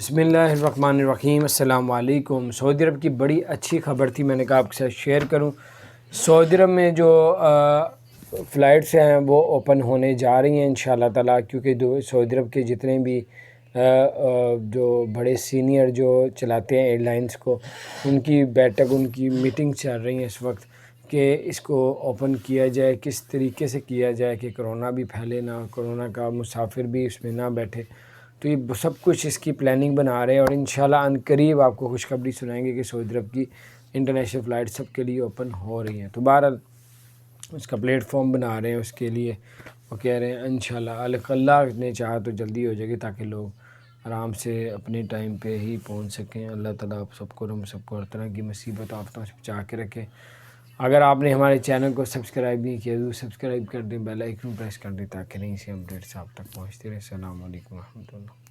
بسم اللہ الرحمن الرحیم۔ السلام علیکم۔ سعودی عرب کی بڑی اچھی خبر تھی، میں نے کہا آپ کے ساتھ شیئر کروں۔ سعودی عرب میں جو فلائٹس ہیں وہ اوپن ہونے جا رہی ہیں انشاءاللہ تعالیٰ، کیونکہ سعودی عرب کے جتنے بھی جو بڑے سینئر جو چلاتے ہیں ایئر لائنس کو، ان کی بیٹھک، ان کی میٹنگ چل رہی ہیں اس وقت کہ اس کو اوپن کیا جائے، کس طریقے سے کیا جائے کہ کرونا بھی پھیلے نہ، کرونا کا مسافر بھی اس میں نہ بیٹھے۔ تو یہ سب کچھ اس کی پلاننگ بنا رہے ہیں، اور انشاءاللہ عنقریب آپ کو خوشخبری سنائیں گے کہ سعودی عرب کی انٹرنیشنل فلائٹ سب کے لیے اوپن ہو رہی ہیں۔ تو بہرحال اس کا پلیٹ فارم بنا رہے ہیں اس کے لیے، وہ کہہ رہے ہیں انشاءاللہ اللہ نے چاہا تو جلدی ہو جائے گی، تاکہ لوگ آرام سے اپنے ٹائم پہ ہی پہنچ سکیں۔ اللہ تعالیٰ آپ سب کو، ہم سب کو ہر طرح کی مصیبت آفتوں سے بچا کے رکھے۔ اگر آپ نے ہمارے چینل کو سبسکرائب نہیں کیا تو سبسکرائب کر دیں، بیل آئیکن پریس کر دیں، تاکہ نئی سی اپڈیٹس آپ تک پہنچتی رہے۔ السلام علیکم ورحمۃ اللہ۔